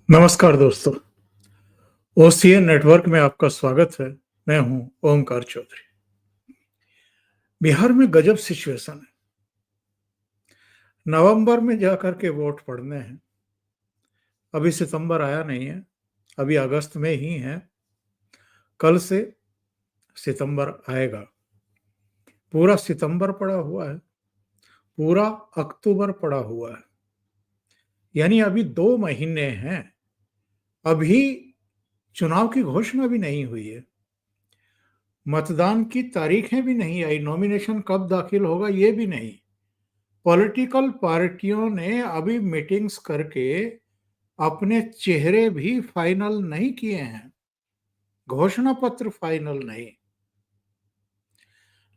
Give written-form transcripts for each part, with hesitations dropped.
नमस्कार दोस्तों। OCN network में आपका स्वागत है। मैं हूं ओमकार चौधरी। बिहार में गजब सिचुएशन है। नवंबर में जाकर के वोट पड़ने हैं। अभी सितंबर आया नहीं है, अभी अगस्त में ही है। कल से सितंबर आएगा। पूरा सितंबर पड़ा हुआ है, पूरा अक्टूबर पड़ा हुआ है, यानी अभी 2 महीने हैं। अभी चुनाव की घोषणा भी नहीं हुई है, मतदान की तारीखें भी नहीं आई, नॉमिनेशन कब दाखिल होगा ये भी नहीं। पॉलिटिकल पार्टियों ने अभी मीटिंग्स करके अपने चेहरे भी फाइनल नहीं किए हैं, घोषणा पत्र फाइनल नहीं।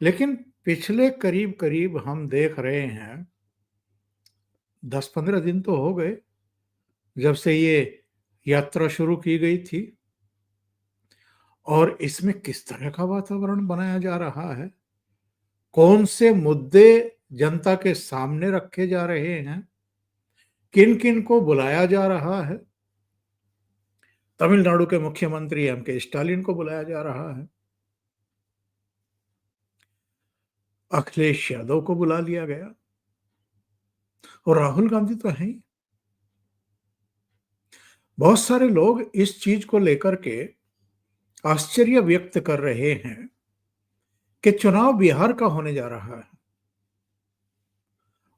लेकिन पिछले करीब करीब हम देख रहे हैं 10-15 दिन तो हो गए जब से ये यात्रा शुरू की गई थी, और इसमें किस तरह का वातावरण बनाया जा रहा है, कौन से मुद्दे जनता के सामने रखे जा रहे हैं, किन किन को बुलाया जा रहा है। तमिलनाडु के मुख्यमंत्री एम.के. स्टालिन को बुलाया जा रहा है, अखिलेश यादव को बुला लिया गया, और राहुल गांधी तो हैं ही। बहुत सारे लोग इस चीज को लेकर के आश्चर्य व्यक्त कर रहे हैं कि चुनाव बिहार का होने जा रहा है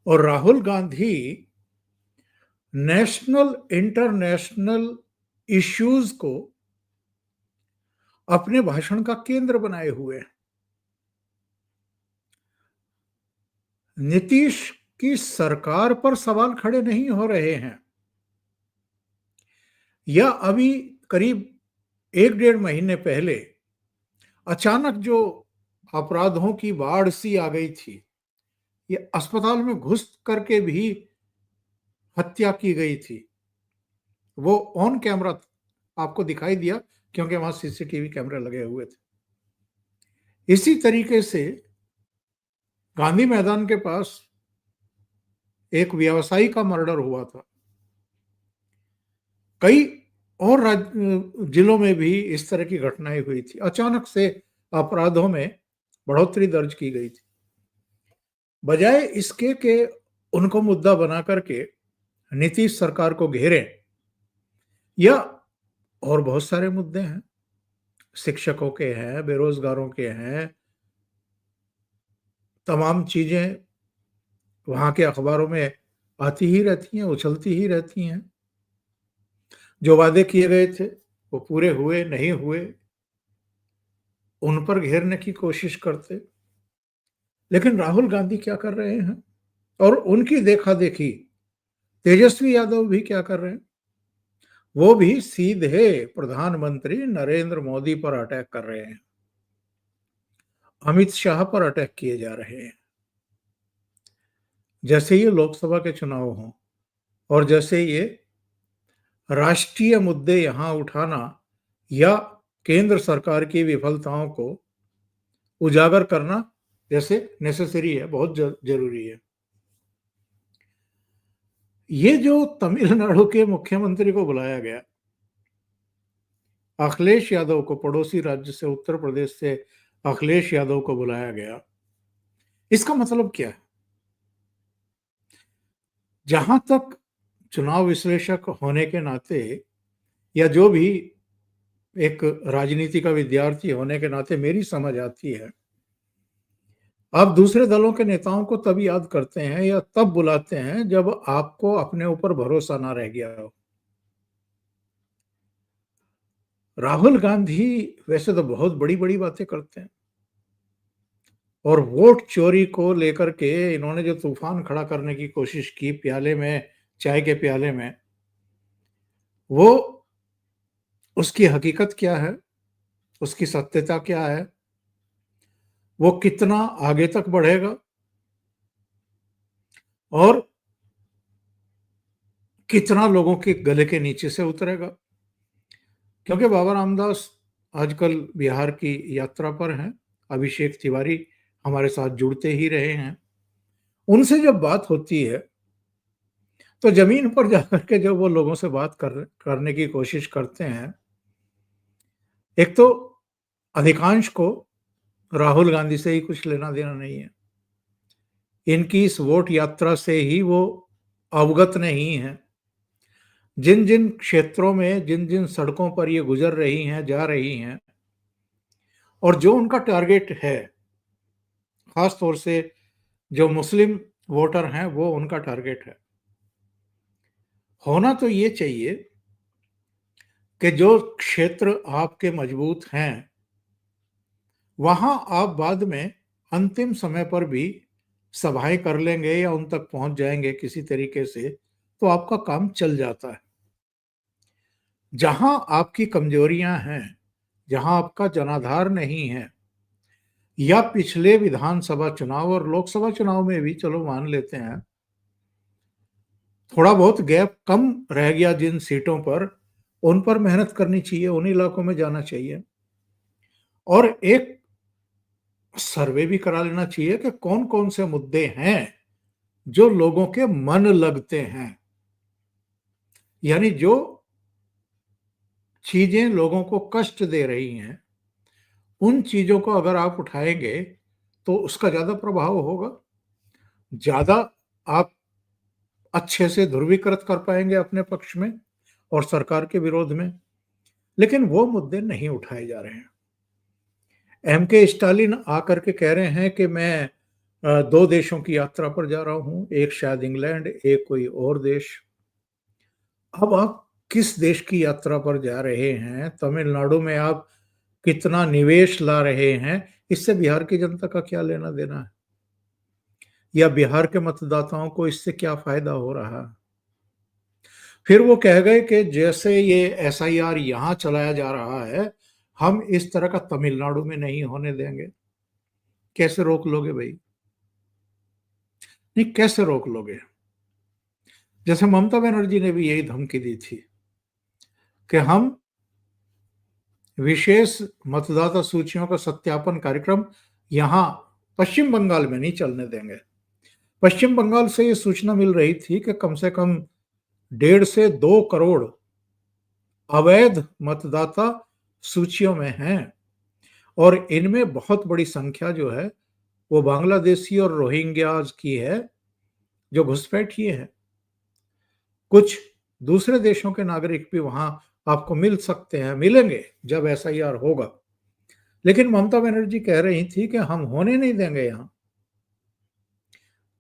और Rahul Gandhi national international issues को अपने भाषण का केंद्र बनाए हुए हैं। नीतीश की सरकार पर सवाल खड़े नहीं हो रहे हैं, या अभी करीब 1-1.5 महीने पहले अचानक जो अपराधों की बाढ़ सी आ गई थी, ये अस्पताल में घुस करके भी हत्या की गई थी, वो ऑन कैमरा आपको दिखाई दिया क्योंकि वहां सीसीटीवी कैमरे लगे हुए थे। इसी तरीके से गांधी मैदान के पास एक व्यवसायी का मर्डर हुआ था। कई और जिलों में भी इस तरह की घटनाएं हुई थी। अचानक से अपराधों में बढ़ोतरी दर्ज की गई थी। बजाय इसके कि उनको मुद्दा बना करके नीतीश सरकार को घेरें, या और बहुत सारे मुद्दे हैं, शिक्षकों के हैं, बेरोजगारों के हैं, तमाम चीजें वहां के अखबारों में आती ही रहती हैं, उछलती ही रहती हैं। जो वादे किए गए थे वो पूरे हुए नहीं हुए, उन पर घेरने की कोशिश करते। लेकिन राहुल गांधी क्या कर रहे हैं, और उनकी देखा देखी तेजस्वी यादव भी क्या कर रहे हैं, वो भी सीधे प्रधानमंत्री नरेंद्र मोदी पर अटैक कर रहे हैं, अमित शाह पर अटैक किए जा रहे हैं। जैसे ये लोकसभा के चुनाव हों और जैसे ये राष्ट्रीय मुद्दे यहां उठाना या केंद्र सरकार की विफलताओं को उजागर करना जैसे नेसेसरी है, बहुत जरूरी है। ये जो तमिलनाडु के मुख्यमंत्री को बुलाया गया, अखिलेश यादव को, पड़ोसी राज्य से उत्तर प्रदेश से अखिलेश यादव को बुलाया गया, इसका मतलब क्या है? जहां तक चुनाव विश्लेषक होने के नाते, या जो भी एक राजनीति का विद्यार्थी होने के नाते मेरी समझ आती है, आप दूसरे दलों के नेताओं को तब याद करते हैं या तब बुलाते हैं जब आपको अपने ऊपर भरोसा ना रह गया हो। राहुल गांधी वैसे तो बहुत बड़ी बड़ी बातें करते हैं, और वोट चोरी को लेकर के इन्होंने जो तूफान खड़ा करने की कोशिश की प्याले में, चाय के प्याले में, वो उसकी हकीकत क्या है, उसकी सत्यता क्या है, वो कितना आगे तक बढ़ेगा और कितना लोगों के गले के नीचे से उतरेगा। क्योंकि बाबा रामदास आजकल बिहार की यात्रा पर हैं, अभिषेक तिवारी हमारे साथ जुड़ते ही रहे हैं। उनसे जब बात होती है तो ज़मीन पर जाकर के जब वो लोगों से बात करने की कोशिश करते हैं, एक तो अधिकांश को राहुल गांधी से ही कुछ लेना-देना नहीं है। इनकी इस वोट यात्रा से ही वो अवगत नहीं हैं। जिन-जिन क्षेत्रों में, जिन-जिन सड़कों पर ये गुज़र रही हैं, जा रही हैं और जो उनका टारगेट है, ख़ास तौर से जो मुस्लिम वोटर हैं, वो उनका टारगेट है। होना तो ये चाहिए कि जो क्षेत्र आपके मजबूत हैं, वहाँ आप बाद में अंतिम समय पर भी सभाएँ कर लेंगे या उन तक पहुँच जाएँगे किसी तरीके से, तो आपका काम चल जाता है। जहाँ आपकी कमजोरियाँ हैं, जहाँ आपका जनाधार नहीं है या पिछले विधानसभा चुनाव और लोकसभा चुनाव में भी चलो मान लेते हैं, थोड़ा बहुत गैप कम रह गया जिन सीटों पर, उन पर मेहनत करनी चाहिए, उन इलाकों में जाना चाहिए और एक सर्वे भी करा लेना चाहिए कि कौन-कौन से मुद्दे हैं, जो लोगों के मन लगते हैं। यानी जो चीज़ें लोगों को कष्ट दे रही हैं, उन चीज़ों को अगर आप उठाएँगे, तो उसका ज़्यादा प्रभाव होगा। ज़्यादा आप अच्छे से ध्रुवीकृत कर पाएँगे अपने पक्ष में और सरकार के विरोध में, लेकिन वो मुद्दे नहीं उठाए जा रहे हैं। एम के स्टालिन आकर के कह रहे हैं कि मैं 2 देशों की यात्रा पर जा रहा हूँ, एक शायद इंग्लैंड, एक कोई और देश। अब आप किस देश की यात्रा पर जा रहे हैं? तमिलनाडु में आप कितना निवेश ला रहे हैं? इससे बिहार की जनता का क्या लेना-देना है? या बिहार के मतदाताओं को इससे क्या फ़ायदा हो रहा है? फिर वो कह गए कि जैसे ये एसआईआर यहाँ चलाया जा रहा है, हम इस तरह का तमिलनाडु में नहीं होने देंगे। कैसे रोक लोगे भई? नहीं, कैसे रोक लोगे? जैसे ममता बनर्जी ने भी यही धमकी दी थी कि हम विशेष मतदाता सूचियों का सत्यापन कार्यक्रम यहाँ पश्चिम बंगाल में नहीं चलने देंगे। पश्चिम बंगाल से ये सूचना मिल रही थी कि कम से कम 1.5 से 2 करोड़ अवैध मतदाता सूचियों में हैं और इनमें बहुत बड़ी संख्या जो है, वो बांग्लादेशी और रोहिंग्याज़ की है, जो घुसपैठिए हैं। कुछ दूसरे देशों के नागरिक भी वहाँ आपको मिल सकते हैं, मिलेंगे जब एसआईआर होगा। लेकिन ममता बनर्जी कह रही थी कि हम होने नहीं देंगे यहाँ।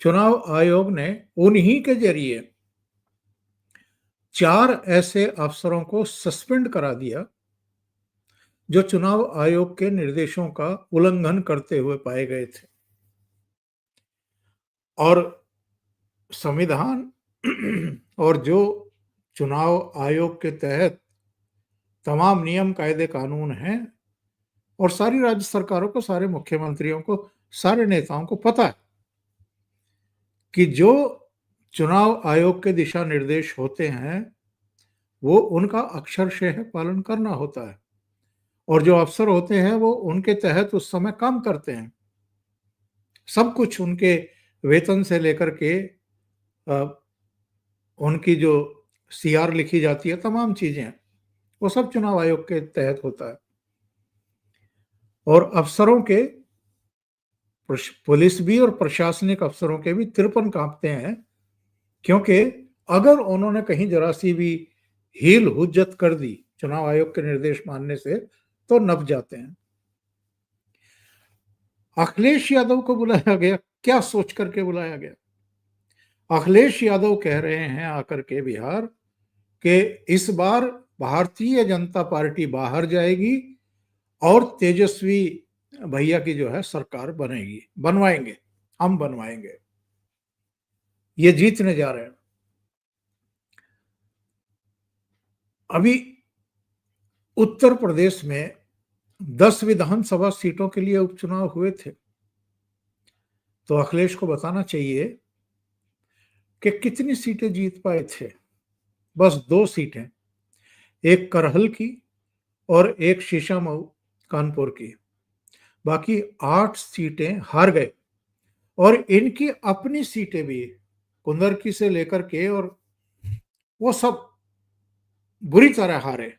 चुनाव आयोग ने उन्हीं के ज़रिए 4 ऐसे अफसरों को सस्पेंड करा दिया, जो चुनाव आयोग के निर्देशों का उल्लंघन करते हुए पाए गए थे। और संविधान और जो चुनाव आयोग के तहत तमाम नियम, कायदे, कानून हैं और सारी राज्य सरकारों को, सारे मुख्यमंत्रियों को, सारे नेताओं को पता है कि जो चुनाव आयोग के दिशा निर्देश होते हैं, वो उनका अक्षरशः पालन करना होता है और जो अफसर होते हैं, वो उनके तहत उस समय काम करते हैं। सब कुछ उनके वेतन से लेकर के उनकी जो सीआर लिखी जाती है, तमाम चीज़ें, वो सब चुनाव आयोग के तहत होता है। और अफसरों के पुलिस भी और प्रशासनिक अफसरों के भी तिरपन काँपते हैं, क्योंकि अगर उन्होंने कहीं ज़रा-सी भी हील-हुज्जत कर दी चुनाव आयोग के निर्देश मानने से, तो नप जाते हैं। अखिलेश यादव को बुलाया गया, क्या सोच कर के बुलाया गया? अखिलेश यादव कह रहे हैं आकर के बिहार कि इस बार भारतीय जनता पार्टी बाहर जाएगी और तेजस्वी भैया की जो है सरकार बनेगी, बनवाएँगे, हम बनवाएँगे। ये जीतने जा रहे हैं। अभी उत्तर प्रदेश में 10 विधानसभा सीटों के लिए उपचुनाव हुए थे। तो अखिलेश को बताना चाहिए कि कितनी सीटें जीत पाए थे। बस 2 सीटें, एक करहल की और एक शीशामऊ कानपुर की। बाकी 8 सीटें हार गए और इनकी अपनी सीटें भी कुंदरकी से लेकर के और वो सब बुरी तरह हारे।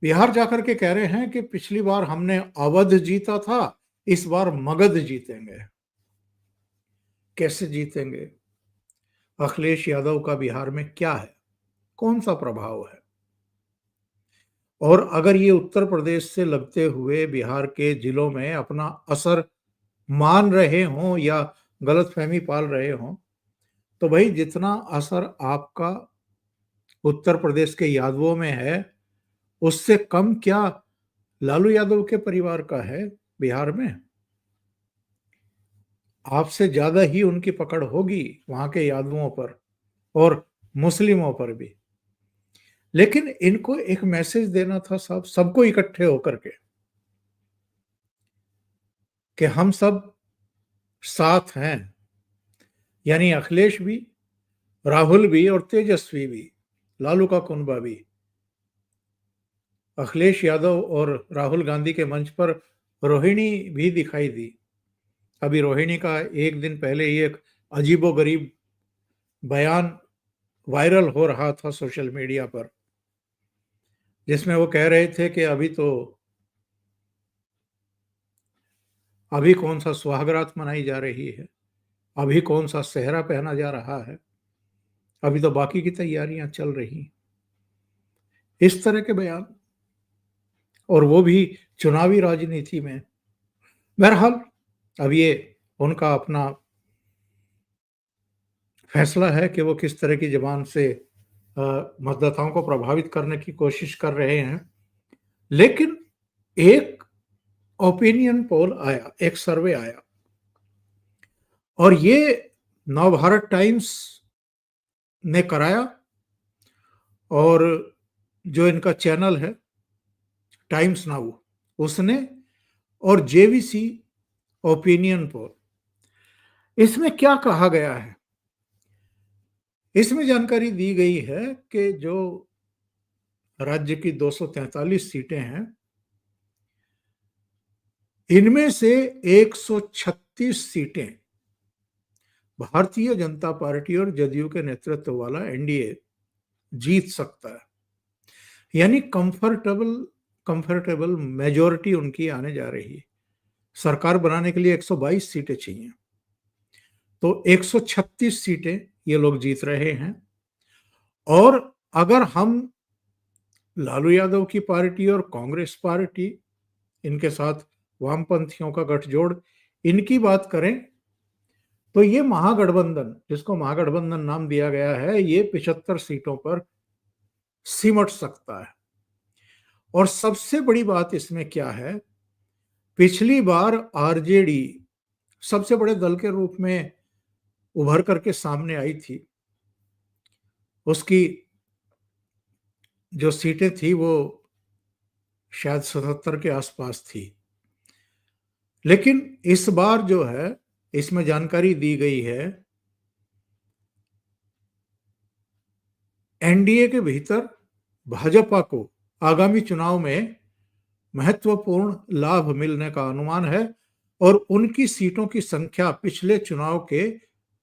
बिहार जाकर के कह रहे हैं कि पिछली बार हमने अवध जीता था, इस बार मगध जीतेंगे। कैसे जीतेंगे? अखिलेश यादव का बिहार में क्या है? कौन सा प्रभाव है? और अगर ये उत्तर प्रदेश से लगते हुए बिहार के जिलों में अपना असर मान रहे हों या गलतफहमी पाल रहे हों, तो भाई जितना असर आपका उत्तर प्रदेश के यादवों में है, उससे कम क्या लालू यादव के परिवार का है बिहार में? आपसे ज्यादा ही उनकी पकड़ होगी वहां के यादवों पर और मुस्लिमों पर भी। लेकिन इनको एक मैसेज देना था साहब, सबको इकट्ठे होकर के, कि हम सब साथ हैं। यानी अखिलेश भी, राहुल भी और तेजस्वी भी, लालू का कुनबा भी। अखिलेश यादव और राहुल गांधी के मंच पर रोहिणी भी दिखाई दी। अभी रोहिणी का एक दिन पहले ही एक अजीबोगरीब बयान वायरल हो रहा था सोशल मीडिया पर, जिसमें वो कह रहे थे कि अभी कौन सा सुहागरात मनाई जा रही है, अभी कौन सा सेहरा पहना जा रहा है, अभी तो बाकी की तैयारियां चल रही। इस तरह के बयान, और वो भी चुनावी राजनीति में। बहरहाल अब ये उनका अपना फैसला है कि वो किस तरह की जबान से मतदाताओं को प्रभावित करने की कोशिश कर रहे हैं। लेकिन एक ओपिनियन पोल आया, एक सर्वे आया, और ये नवभारत टाइम्स ने कराया, और जो इनका चैनल है टाइम्स नाउ उसने, और जेवीसी ओपिनियन पोल। इसमें क्या कहा गया है? इसमें जानकारी दी गई है कि जो राज्य की 243 सीटें हैं, इनमें से 136 सीटें भारतीय जनता पार्टी और जदयू के नेतृत्व वाला एनडीए जीत सकता है। यानी कंफर्टेबल मेजोरिटी उनकी आने जा रही है। सरकार बनाने के लिए 122 सीटें चाहिए, तो 136 सीटें ये लोग जीत रहे हैं। और अगर हम लालू यादव की पार्टी और कांग्रेस पार्टी, इनके साथ वामपंथियों का गठजोड़, इनकी बात करें, तो ये महागठबंधन, जिसको महागठबंधन नाम दिया गया है, ये 75 सीटों पर सिमट सकता है। और सबसे बड़ी बात इसमें क्या है, पिछली बार आरजेडी सबसे बड़े दल के रूप में उभर करके सामने आई थी। उसकी जो सीटें थी वो शायद 77 के आसपास थी। लेकिन इस बार जो है, इसमें जानकारी दी गई है, एनडीए के भीतर भाजपा को आगामी चुनाव में महत्वपूर्ण लाभ मिलने का अनुमान है, और उनकी सीटों की संख्या पिछले चुनाव के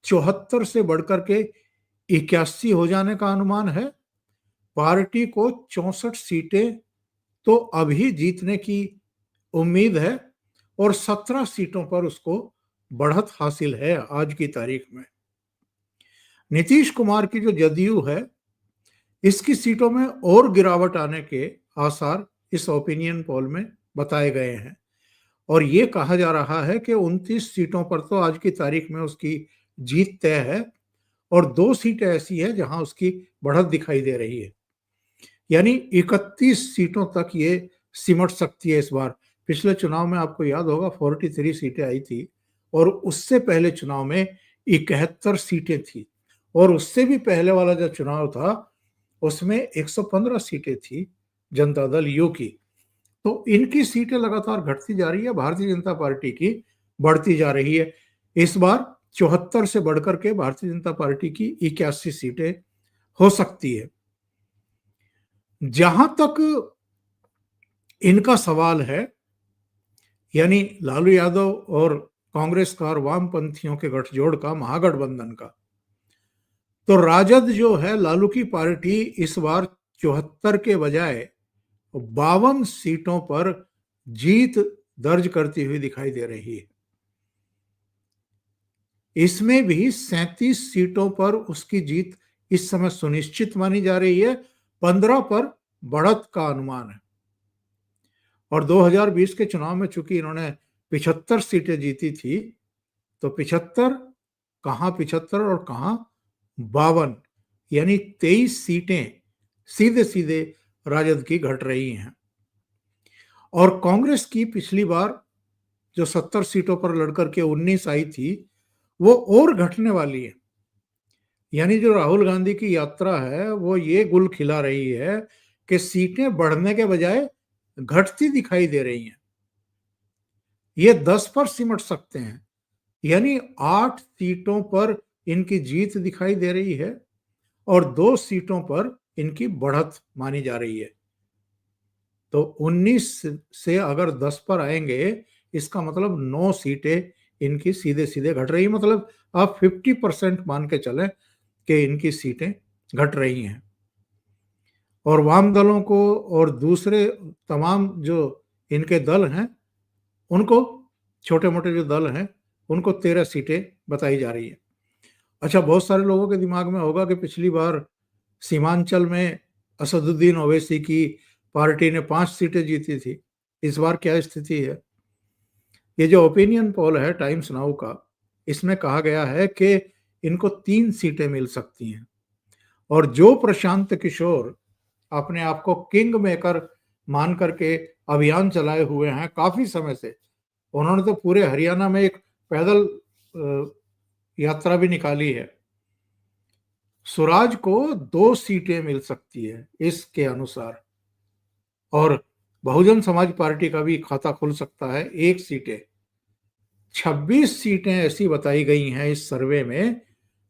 74 से बढ़कर के 81 हो जाने का अनुमान है। पार्टी को 64 सीटें तो अभी जीतने की उम्मीद है, और 17 सीटों पर उसको बढ़त हासिल है आज की तारीख में। नीतीश कुमार की जो जदयू है, इसकी सीटों में और गिरावट आने के आसार इस ओपिनियन पोल में बताए गए हैं, और ये कहा जा रहा है कि 29 सीटों पर तो आज की तारीख में उसकी जीत तय है, और 2 सीटें ऐसी है जहां उसकी बढ़त दिखाई दे रही है। यानी 31 सीटों तक ये सिमट सकती है इस बार। पिछले चुनाव में आपको याद होगा 43 सीटें आई थी, और उससे पहले चुनाव में 71 सीटें थी, और उससे भी पहले वाला जो चुनाव था उसमें 115 सीटें थी जनता दल यू की। तो इनकी सीटें लगातार घटती जा रही है, भारतीय जनता पार्टी की बढ़ती जा रही है। इस बार 74 से बढ़कर के भारतीय जनता पार्टी की 81 सीटें हो सकती है। जहां तक इनका सवाल है, यानी लालू यादव और कांग्रेस का और वामपंथियों के गठजोड़ का, महागठबंधन का, तो राजद जो है, लालू की पार्टी, इस बार 74 के बजाय 52 सीटों पर जीत दर्ज करती हुई दिखाई दे रही है। इसमें भी 37 सीटों पर उसकी जीत इस समय सुनिश्चित मानी जा रही है। 15 पर बढ़त का अनुमान है। और 2020 के चुनाव में चूंकि इन्होंने 75 सीटें जीती थी, तो 75 कहां 75 और कहां 52, यानी 23 सीटें सीधे सीधे राजद की घट रही हैं। और कांग्रेस की पिछली बार जो 70 सीटों पर लड़कर के 19 आई थी, वो और घटने वाली है। यानी जो राहुल गांधी की यात्रा है, वो ये गुल खिला रही है कि सीटें बढ़ने के बजाय घटती दिखाई दे रही हैं। ये 10 पर सिमट सकते हैं, यानी 8 सीटों पर इनकी जीत दिखाई दे रही है और 2 सीटों पर इनकी बढ़त मानी जा रही है। तो 19 से अगर 10 पर आएंगे, इसका मतलब 9 सीटें इनकी सीधे सीधे घट रही, मतलब आप 50% मान के चलें कि इनकी सीटें घट रही हैं। और वाम दलों को और दूसरे तमाम जो इनके दल हैं, उनको, छोटे मोटे जो दल हैं, उनको 13 सीटें बताई जा रही है। अच्छा, बहुत सारे लोगों के दिमाग में होगा कि पिछली बार सीमांचल में असदुद्दीन ओवैसी की पार्टी ने 5 सीटें जीती थी। इस बार क्या स्थिति है? ये जो ओपिनियन पोल है टाइम्स नाउ का, इसमें कहा गया है कि इनको 3 सीटें मिल सकती हैं। और जो प्रशांत किशोर अपने आप को किंग मेकर मान करके अभियान चलाए हुए हैं काफी समय से, उन्होंने तो पूरे हरियाणा में एक पैदल यात्रा भी निकाली है। स्वराज को 2 सीटें मिल सकती है इसके अनुसार, और बहुजन समाज पार्टी का भी खाता खुल सकता है 1 सीटें। 26 सीटें ऐसी बताई गई हैं इस सर्वे में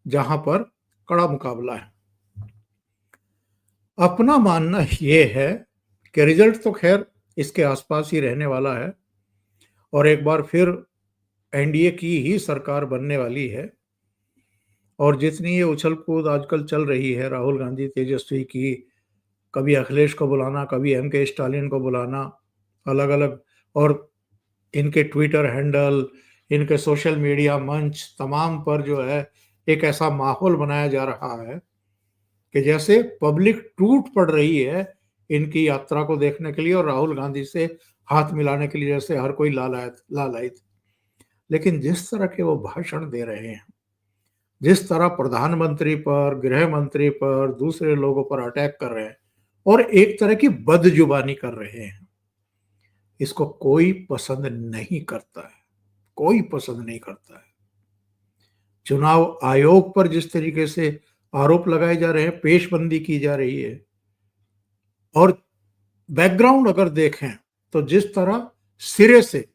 जहां पर कड़ा मुकाबला है। अपना मानना ये है कि रिजल्ट तो खैर इसके आसपास ही रहने वाला है और एक बार फिर एनडीए की ही सरकार बनने वाली है। और जितनी ये उछल कूद आजकल चल रही है, राहुल गांधी तेजस्वी की, कभी अखिलेश को बुलाना, कभी एम के स्टालिन को बुलाना, अलग अलग, और इनके ट्विटर हैंडल, इनके सोशल मीडिया मंच तमाम पर जो है एक ऐसा माहौल बनाया जा रहा है कि जैसे पब्लिक टूट पड़ रही है इनकी यात्रा को देखने के लिए और राहुल गांधी से हाथ मिलाने के लिए, जैसे हर कोई लालायित। लेकिन जिस तरह के वो भाषण दे रहे हैं, जिस तरह प्रधानमंत्री पर, गृह मंत्री पर, दूसरे लोगों पर अटैक कर रहे हैं और एक तरह की बदजुबानी कर रहे हैं, इसको कोई पसंद नहीं करता है, कोई पसंद नहीं करता है। चुनाव आयोग पर जिस तरीके से आरोप लगाए जा रहे हैं, पेशबंदी की जा रही है, और बैकग्राउंड अगर देखें तो जिस तरह सिरे से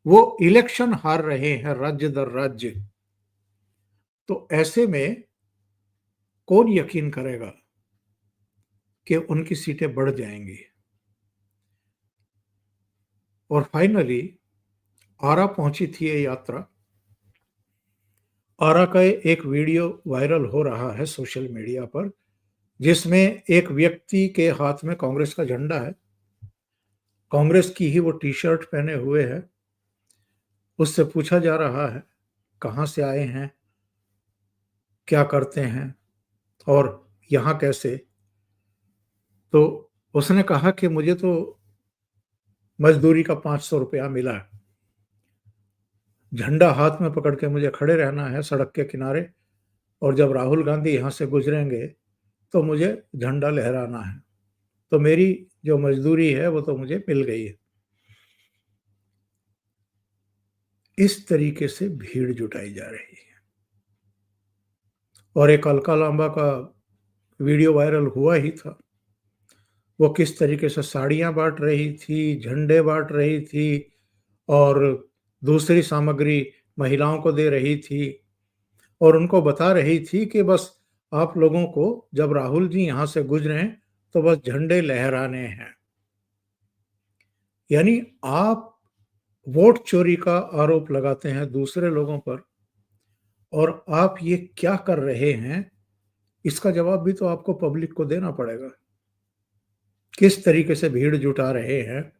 वो इलेक्शन हार रहे हैं राज्य दर राज्य, तो ऐसे में कौन यकीन करेगा कि उनकी सीटें बढ़ जाएंगी। और फाइनली आरा पहुंची थी ये यात्रा। आरा का एक वीडियो वायरल हो रहा है सोशल मीडिया पर, जिसमें एक व्यक्ति के हाथ में कांग्रेस का झंडा है, कांग्रेस की ही वो टी शर्ट पहने हुए है। उससे पूछा जा रहा है कहाँ से आए हैं, क्या करते हैं और यहाँ कैसे। तो उसने कहा कि मुझे तो मजदूरी का 500 रुपया मिला है, झंडा हाथ में पकड़ के मुझे खड़े रहना है सड़क के किनारे, और जब राहुल गांधी यहाँ से गुजरेंगे तो मुझे झंडा लहराना है, तो मेरी जो मजदूरी है वो तो मुझे मिल गई है। इस तरीके से भीड़ जुटाई जा रही है। और एक अलका लांबा का वीडियो वायरल हुआ ही था, वो किस तरीके से साड़ियां बांट रही थी, झंडे बांट रही थी और दूसरी सामग्री महिलाओं को दे रही थी, और उनको बता रही थी कि बस आप लोगों को जब राहुल जी यहां से गुजरें तो बस झंडे लहराने हैं। यानी आप वोट चोरी का आरोप लगाते हैं दूसरे लोगों पर, और आप ये क्या कर रहे हैं इसका जवाब भी तो आपको पब्लिक को देना पड़ेगा। किस तरीके से भीड़ जुटा रहे हैं,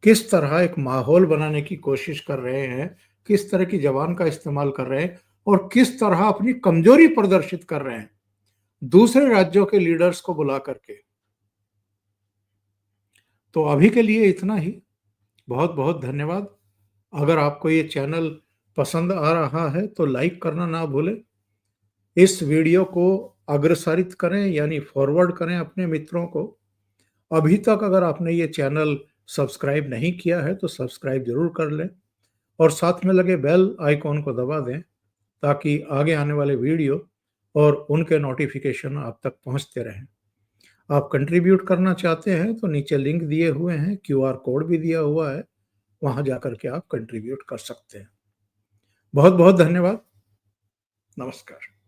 किस तरह एक माहौल बनाने की कोशिश कर रहे हैं, किस तरह की ज़बान का इस्तेमाल कर रहे हैं और किस तरह अपनी कमज़ोरी प्रदर्शित कर रहे हैं, दूसरे राज्यों के लीडर्स को बुला करके। तो अभी के लिए इतना ही। बहुत-बहुत धन्यवाद। अगर आपको ये चैनल पसंद आ रहा है तो लाइक करना ना भूलें। इस वीडियो को अग्रसारित करें यानी फॉरवर्ड करें अपने मित्रों को। अभी तक अगर आपने ये चैनल सब्सक्राइब नहीं किया है तो सब्सक्राइब ज़रूर कर लें और साथ में लगे बेल आइकॉन को दबा दें ताकि आगे आने वाले वीडियो और उनके नोटिफिकेशन आप तक पहुंचते रहें। आप कंट्रीब्यूट करना चाहते हैं तो नीचे लिंक दिए हुए हैं, क्यूआर कोड भी दिया हुआ है, वहां जाकर के आप कंट्रीब्यूट कर सकते हैं। बहुत बहुत धन्यवाद। नमस्कार।